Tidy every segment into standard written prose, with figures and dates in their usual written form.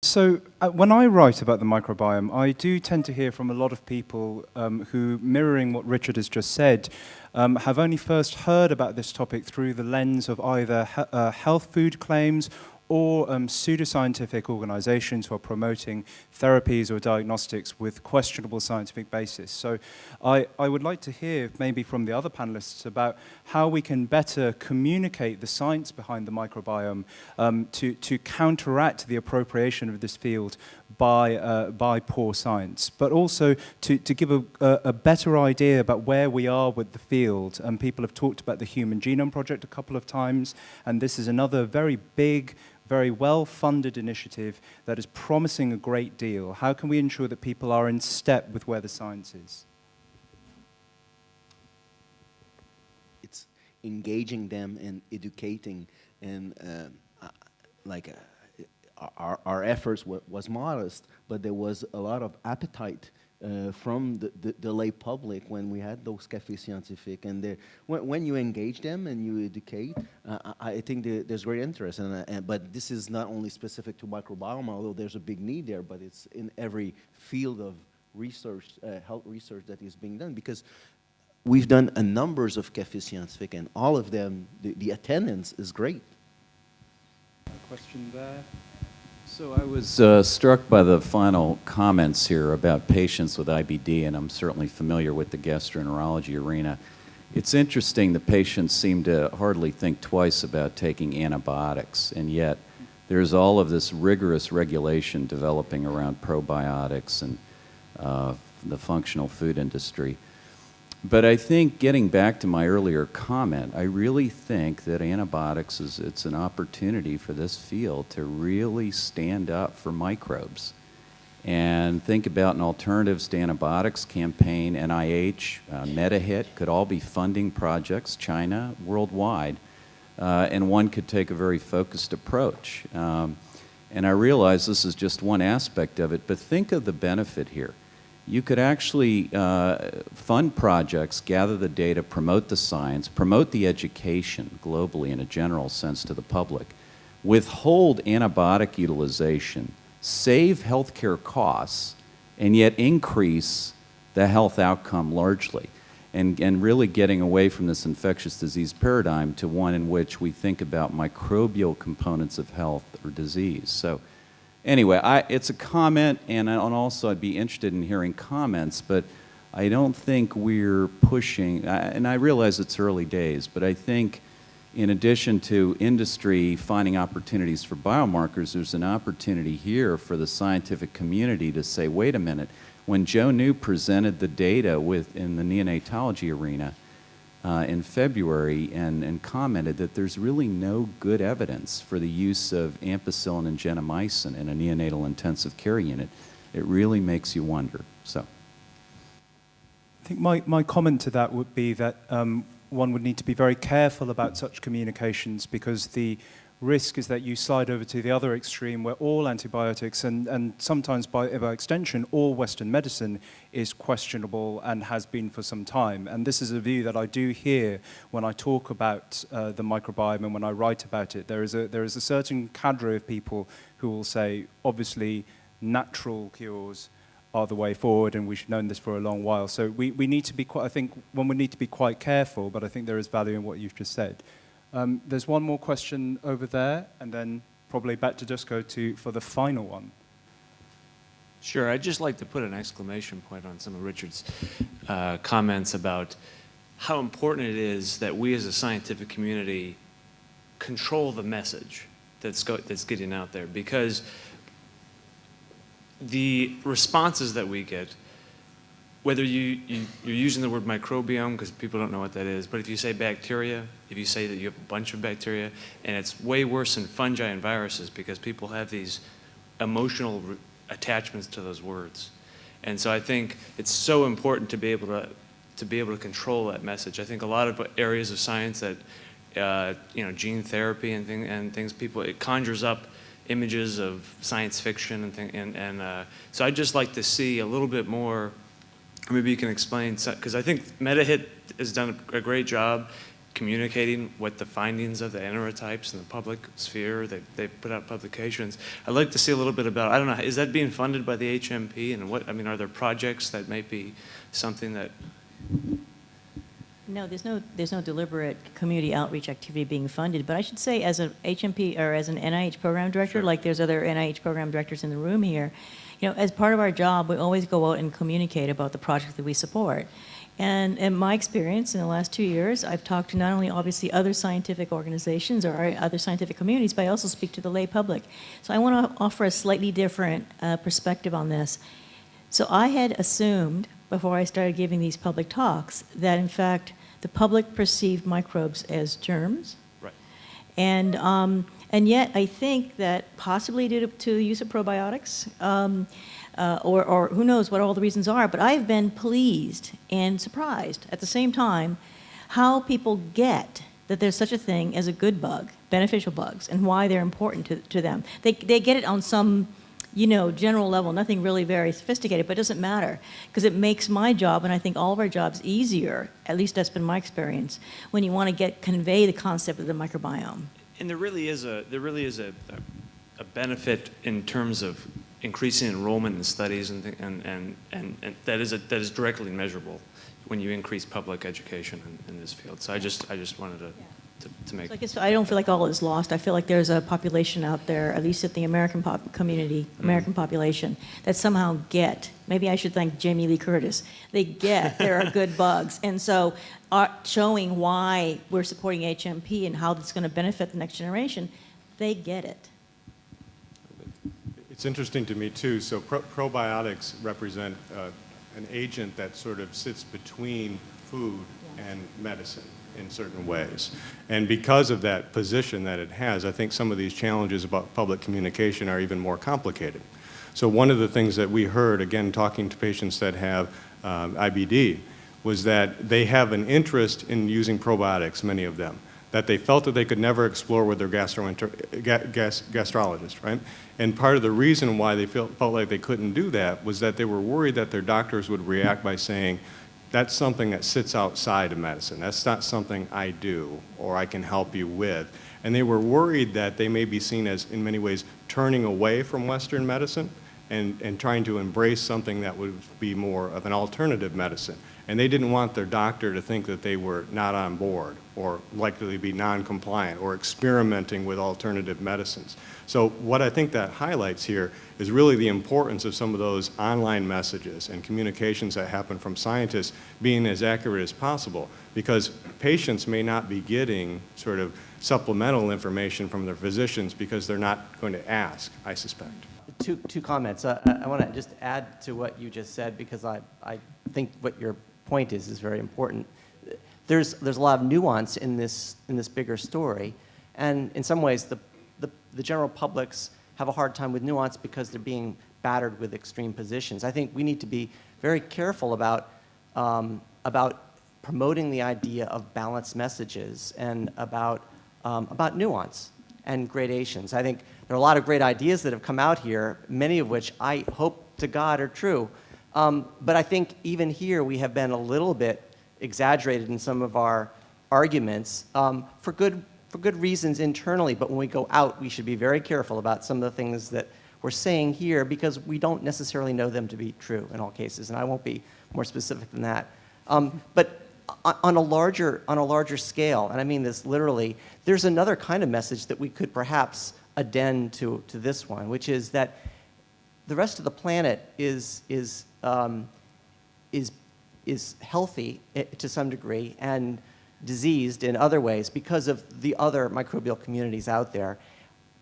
So when I write about the microbiome, I do tend to hear from a lot of people who, mirroring what Richard has just said, have only first heard about this topic through the lens of either health food claims or pseudoscientific organizations who are promoting therapies or diagnostics with questionable scientific basis. So I would like to hear maybe from the other panelists about how we can better communicate the science behind the microbiome to counteract the appropriation of this field by poor science, but also to give a better idea about where we are with the field. And people have talked about the Human Genome Project a couple of times, and this is another very big, very well-funded initiative that is promising a great deal. How can we ensure that people are in step with where the science is? It's engaging them and educating, and our efforts was modest, but there was a lot of appetite from the lay public when we had those cafés scientifiques, and when you engage them and you educate, I think there's great interest. But this is not only specific to microbiome, although there's a big need there, but it's in every field of research, health research that is being done, because we've done a numbers of cafés scientifiques, and all of them, the attendance is great. A question there. So I was struck by the final comments here about patients with IBD, and I'm certainly familiar with the gastroenterology arena. It's interesting the patients seem to hardly think twice about taking antibiotics, and yet there's all of this rigorous regulation developing around probiotics and the functional food industry. But I think, getting back to my earlier comment, I really think that antibiotics it's an opportunity for this field to really stand up for microbes and think about an alternatives to antibiotics campaign. NIH, MediHit could all be funding projects, China, worldwide, and one could take a very focused approach. And I realize this is just one aspect of it, but think of the benefit here. You could actually fund projects, gather the data, promote the science, promote the education globally in a general sense to the public, withhold antibiotic utilization, save healthcare costs, and yet increase the health outcome largely, and really getting away from this infectious disease paradigm to one in which we think about microbial components of health or disease. So anyway, it's a comment, and also I'd be interested in hearing comments, but I don't think we're pushing, and I realize it's early days, but I think in addition to industry finding opportunities for biomarkers, there's an opportunity here for the scientific community to say, wait a minute, when Joe New presented the data in the neonatology arena in February and commented that there's really no good evidence for the use of ampicillin and gentamicin in a neonatal intensive care unit, it really makes you wonder. So, I think my comment to that would be that one would need to be very careful about such communications, because the risk is that you slide over to the other extreme where all antibiotics and sometimes by extension all Western medicine is questionable and has been for some time. And this is a view that I do hear when I talk about the microbiome and when I write about it. There is a certain cadre of people who will say, obviously, natural cures are the way forward, and we've known this for a long while. So we need to be quite, I think one would need to be quite careful, but I think there is value in what you've just said. There's one more question over there, and then probably back to Dusko for the final one. Sure, I'd just like to put an exclamation point on some of Richard's comments about how important it is that we as a scientific community control the message that's getting out there, because the responses that we get, whether you're using the word microbiome because people don't know what that is, but if you say bacteria, if you say that you have a bunch of bacteria, and it's way worse than fungi and viruses because people have these emotional attachments to those words. And so I think it's so important to be able to control that message. I think a lot of areas of science that gene therapy and things, it conjures up images of science fiction and so I'd just like to see a little bit more. Maybe you can explain, because I think MediHit has done a great job communicating what the findings of the enterotypes in the public sphere. They put out publications. I'd like to see a little bit about, I don't know, is that being funded by the HMP? And what, I mean, are there projects that might be something that, No, there's no deliberate community outreach activity being funded. But I should say, as an HMP or as an NIH program director, Sure. like there's other NIH program directors in the room here, you know, as part of our job, we always go out and communicate about the projects that we support. And in my experience in the last 2 years, I've talked to not only obviously other scientific organizations or other scientific communities, but I also speak to the lay public. So I want to offer a slightly different perspective on this. So I had assumed, before I started giving these public talks, that in fact the public perceived microbes as germs. right? And yet I think that possibly due to the use of probiotics, or who knows what all the reasons are, but I've been pleased and surprised at the same time how people get that there's such a thing as a good bug, beneficial bugs, and why they're important to them. They get it on some, you know, general level, nothing really very sophisticated, but it doesn't matter because it makes my job, and I think all of our jobs, easier. At least that's been my experience when you want to convey the concept of the microbiome. And there really is a benefit in terms of increasing enrollment in studies and that is directly measurable when you increase public education in this field. So I just wanted to make. So I guess I don't feel like all is lost. I feel like there's a population out there, at least at the American American population, that somehow get, maybe I should thank Jamie Lee Curtis, they get there are good bugs. And so showing why we're supporting HMP and how it's going to benefit the next generation, they get it. It's interesting to me too. So probiotics represent an agent that sort of sits between food and medicine in certain ways. And because of that position that it has, I think some of these challenges about public communication are even more complicated. So one of the things that we heard, again, talking to patients that have IBD, was that they have an interest in using probiotics, many of them, that they felt that they could never explore with their gastrologist, right? And part of the reason why they felt like they couldn't do that was that they were worried that their doctors would react by saying, that's something that sits outside of medicine. That's not something I do or I can help you with. And they were worried that they may be seen as, in many ways, turning away from Western medicine and trying to embrace something that would be more of an alternative medicine. And they didn't want their doctor to think that they were not on board or likely to be non-compliant or experimenting with alternative medicines. So what I think that highlights here is really the importance of some of those online messages and communications that happen from scientists being as accurate as possible, because patients may not be getting sort of supplemental information from their physicians because they're not going to ask, I suspect. Two comments. I want to just add to what you just said, because I think what your point is very important. There's a lot of nuance in this bigger story, and in some ways the general publics have a hard time with nuance because they're being battered with extreme positions. I think we need to be very careful about promoting the idea of balanced messages and about nuance and gradations. I think there are a lot of great ideas that have come out here, many of which I hope to God are true. But I think even here we have been a little bit exaggerated in some of our arguments for good reasons internally. But when we go out, we should be very careful about some of the things that we're saying here, because we don't necessarily know them to be true in all cases. And I won't be more specific than that. But on a larger scale, and I mean this literally, there's another kind of message that we could perhaps addend to this one, which is that the rest of the planet is healthy to some degree and diseased in other ways because of the other microbial communities out there.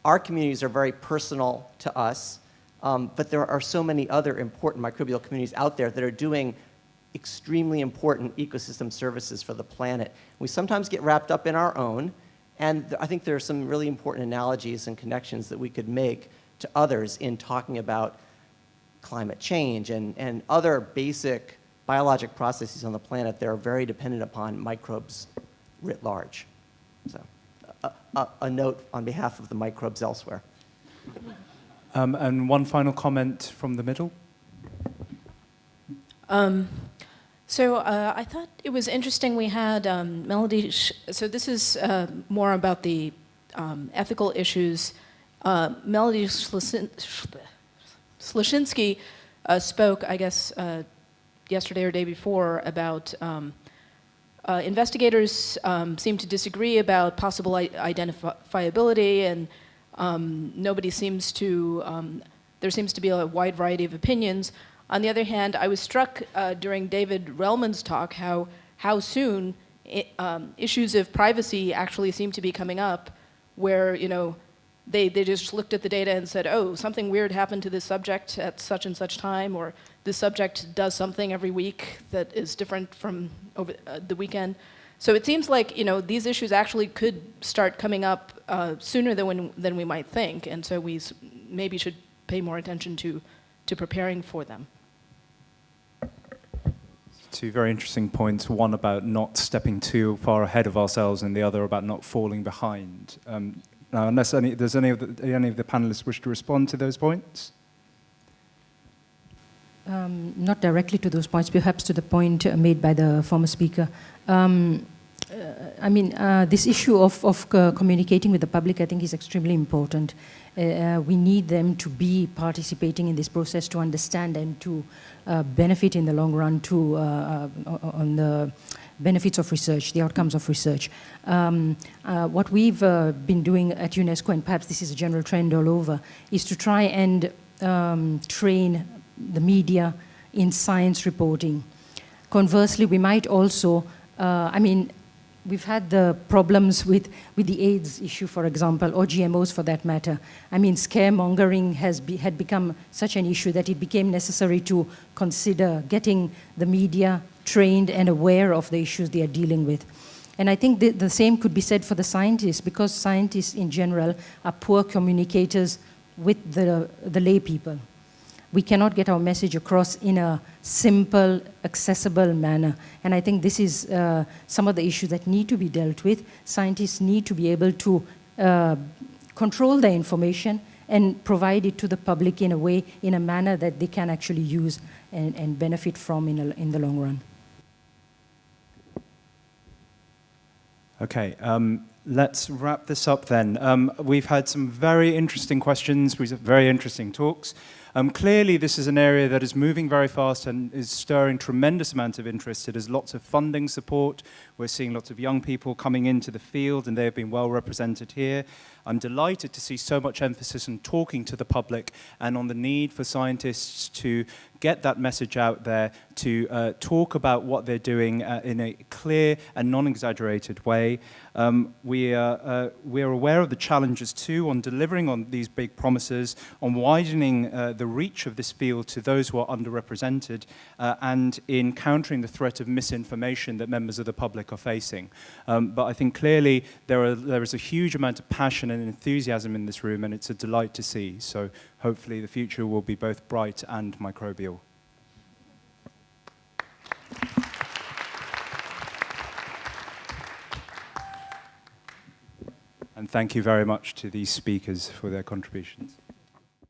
Our communities are very personal to us, but there are so many other important microbial communities out there that are doing extremely important ecosystem services for the planet. We sometimes get wrapped up in our own, and I think there are some really important analogies and connections that we could make to others in talking about climate change and other basic biologic processes on the planet that are very dependent upon microbes writ large. So a note on behalf of the microbes elsewhere. And one final comment from the middle. So I thought it was interesting we had Melody. So this is more about the ethical issues. Melody Slushinsky spoke, I guess, yesterday or day before about investigators seem to disagree about possible identifiability, and nobody seems to, there seems to be a wide variety of opinions. On the other hand, I was struck during David Relman's talk how soon issues of privacy actually seem to be coming up, where they just looked at the data and said, oh, something weird happened to this subject at such and such time, or this subject does something every week that is different from over the weekend. So it seems like these issues actually could start coming up sooner than we might think, and so we maybe should pay more attention to preparing for them. Two very interesting points, one about not stepping too far ahead of ourselves and the other about not falling behind. Now, unless there's any of the panelists wish to respond to those points? Not directly to those points, perhaps to the point made by the former speaker. This issue of communicating with the public, I think, is extremely important. We need them to be participating in this process to understand and to benefit in the long run on the benefits of research, the outcomes of research. What we've been doing at UNESCO, and perhaps this is a general trend all over, is to try and train the media in science reporting. Conversely, we might also, we've had the problems with the AIDS issue, for example, or GMOs for that matter. Scaremongering had become such an issue that it became necessary to consider getting the media trained and aware of the issues they are dealing with. And I think the same could be said for the scientists, because scientists in general are poor communicators with the lay people. We cannot get our message across in a simple, accessible manner. And I think this is some of the issues that need to be dealt with. Scientists need to be able to control their information and provide it to the public in a manner that they can actually use and benefit from in the long run. Okay, let's wrap this up then. We've had some very interesting questions, we've had very interesting talks. Clearly, this is an area that is moving very fast and is stirring tremendous amount of interest. It has lots of funding support. We're seeing lots of young people coming into the field, and they have been well represented here. I'm delighted to see so much emphasis on talking to the public and on the need for scientists to get that message out there, to talk about what they're doing in a clear and non-exaggerated way. We are aware of the challenges too on delivering on these big promises, on widening the reach of this field to those who are underrepresented, and in countering the threat of misinformation that members of the public are facing. But I think clearly there is a huge amount of passion and enthusiasm in this room, and it's a delight to see. So hopefully the future will be both bright and microbial. And thank you very much to these speakers for their contributions.